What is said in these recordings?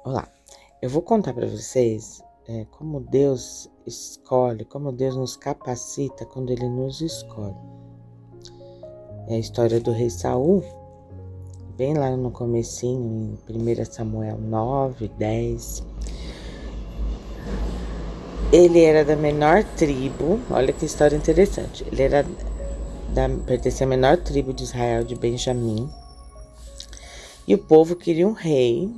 Olá, eu vou contar para vocês como Deus escolhe, como Deus nos capacita quando Ele nos escolhe. É a história do rei Saul, bem lá no comecinho, em 1 Samuel 9, 10. Ele era da menor tribo, olha que história interessante. Ele pertencia à menor tribo de Israel, de Benjamim. E o povo queria um rei,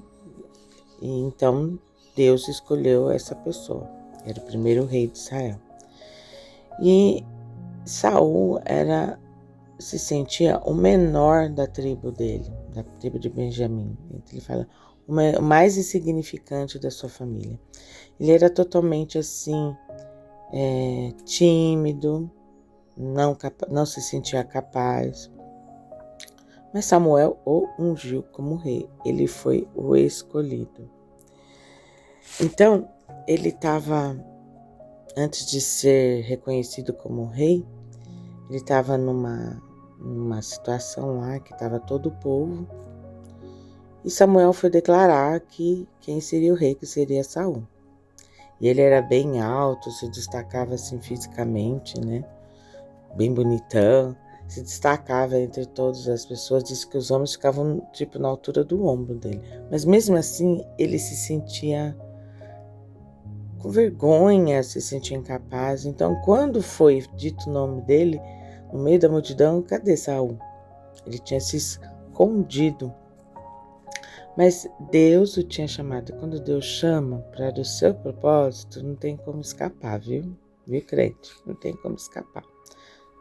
e então Deus escolheu essa pessoa. Era o primeiro rei de Israel. E Saul se sentia o menor da tribo dele, da tribo de Benjamim. Ele fala, o mais insignificante da sua família. Ele era totalmente assim, tímido, não se sentia capaz. Mas Samuel o ungiu como rei. Ele foi o escolhido. Então, ele estava, antes de ser reconhecido como rei, ele estava numa situação lá que estava todo o povo. E Samuel foi declarar que quem seria o rei, que seria Saul. E ele era bem alto, se destacava assim fisicamente, né? Bem bonitão, se destacava entre todas as pessoas. Disse que os homens ficavam tipo na altura do ombro dele. Mas mesmo assim, ele se sentia com vergonha, se sentia incapaz. Então, quando foi dito o nome dele, no meio da multidão, cadê Saul? Ele tinha se escondido. Mas Deus o tinha chamado. Quando Deus chama para o seu propósito, não tem como escapar, viu? Viu, crente? Não tem como escapar.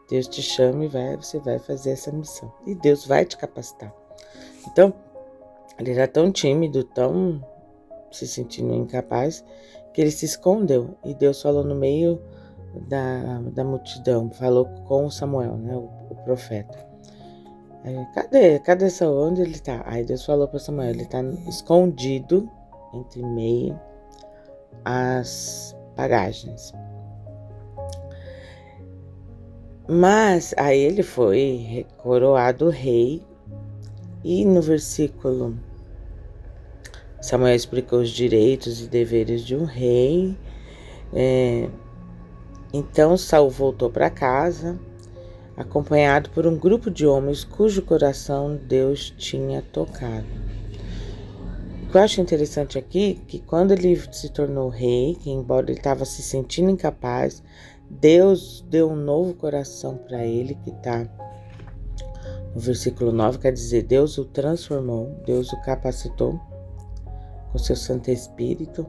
Deus te chama e você vai fazer essa missão. E Deus vai te capacitar. Então, ele era tão tímido, tão se sentindo incapaz, que ele se escondeu. E Deus falou no meio da multidão, falou com Samuel, né, o profeta. Cadê Saul? Onde ele está? Aí Deus falou para Samuel, ele está escondido entre meio às paragens. Mas aí ele foi coroado rei e no versículo Samuel explicou os direitos e deveres de um rei. Então Saul voltou para casa, acompanhado por um grupo de homens cujo coração Deus tinha tocado. O que eu acho interessante aqui, que quando ele se tornou rei, que embora ele estava se sentindo incapaz, Deus deu um novo coração para ele, que está no versículo 9, quer dizer, Deus o transformou, Deus o capacitou com seu Santo Espírito.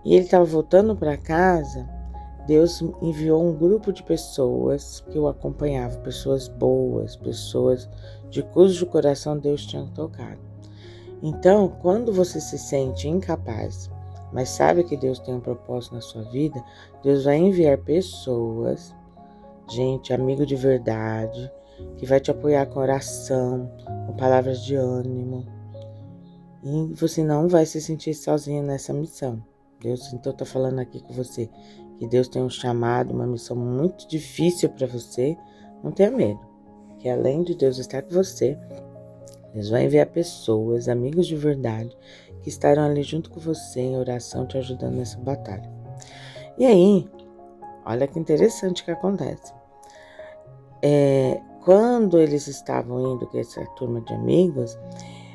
E ele estava voltando para casa, Deus enviou um grupo de pessoas que o acompanhavam, pessoas boas, pessoas de cujo coração Deus tinha tocado. Então, quando você se sente incapaz, mas sabe que Deus tem um propósito na sua vida, Deus vai enviar pessoas, gente, amigo de verdade, que vai te apoiar com oração, com palavras de ânimo. E você não vai se sentir sozinho nessa missão. Deus então está falando aqui com você que Deus tem um chamado, uma missão muito difícil para você. Não tenha medo, que além de Deus estar com você, Deus vai enviar pessoas, amigos de verdade, que estarão ali junto com você em oração, te ajudando nessa batalha. E aí, olha que interessante que acontece. Quando eles estavam indo com essa turma de amigos,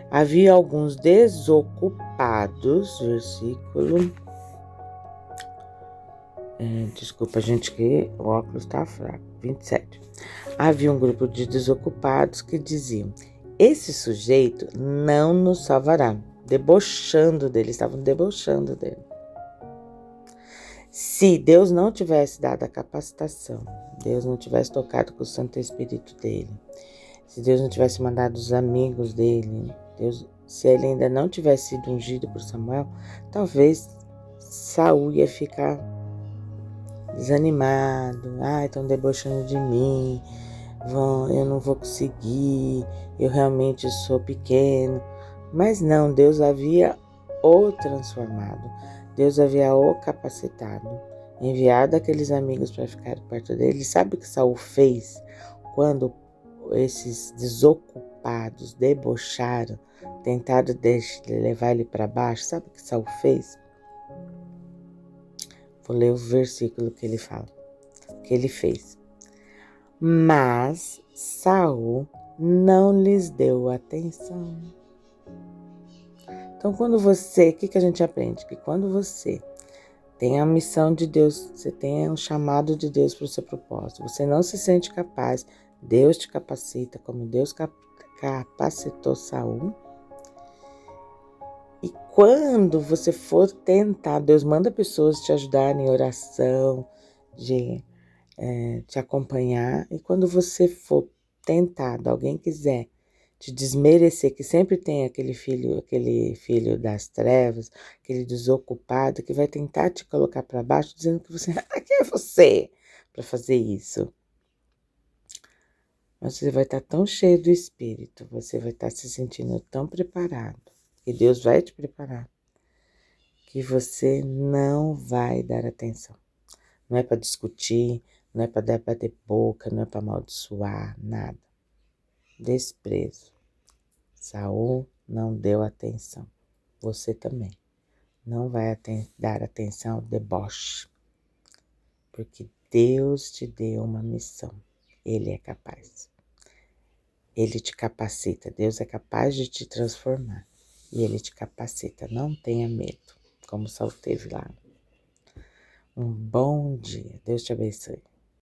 havia alguns desocupados, versículo... desculpa, gente, que o óculos está fraco. 27. Havia um grupo de desocupados que diziam: esse sujeito não nos salvará. Debochando dele, estavam debochando dele. Se Deus não tivesse dado a capacitação, Deus não tivesse tocado com o Santo Espírito dele, se Deus não tivesse mandado os amigos dele, se ele ainda não tivesse sido ungido por Samuel, talvez Saul ia ficar desanimado. Estão debochando de mim, eu não vou conseguir, eu realmente sou pequeno. Mas não, Deus havia o transformado, Deus havia o capacitado, enviado aqueles amigos para ficar perto dele. Sabe o que Saul fez quando esses desocupados debocharam? tentaram levar ele para baixo. Sabe o que Saul fez? Vou ler o versículo que ele fala, que ele fez. Mas Saul não lhes deu atenção. Então, quando você, o que a gente aprende? Que quando você tem a missão de Deus, você tem um chamado de Deus para o seu propósito, você não se sente capaz, Deus te capacita, como Deus capacitou Saul. E quando você for tentar, Deus manda pessoas te ajudarem em oração, de te acompanhar. E quando você for tentado, alguém quiser te desmerecer, que sempre tem aquele filho das trevas, aquele desocupado, que vai tentar te colocar para baixo, dizendo que você, quem é você para fazer isso? Mas você vai estar tão cheio do Espírito, você vai estar se sentindo tão preparado, que Deus vai te preparar, que você não vai dar atenção. Não é para discutir, não é para bater boca, não é para amaldiçoar, nada. Desprezo. Saul não deu atenção. Você também. Não vai dar atenção ao deboche. Porque Deus te deu uma missão. Ele é capaz. Ele te capacita. Deus é capaz de te transformar. E Ele te capacita. Não tenha medo. Como Saul teve lá. Um bom dia. Deus te abençoe.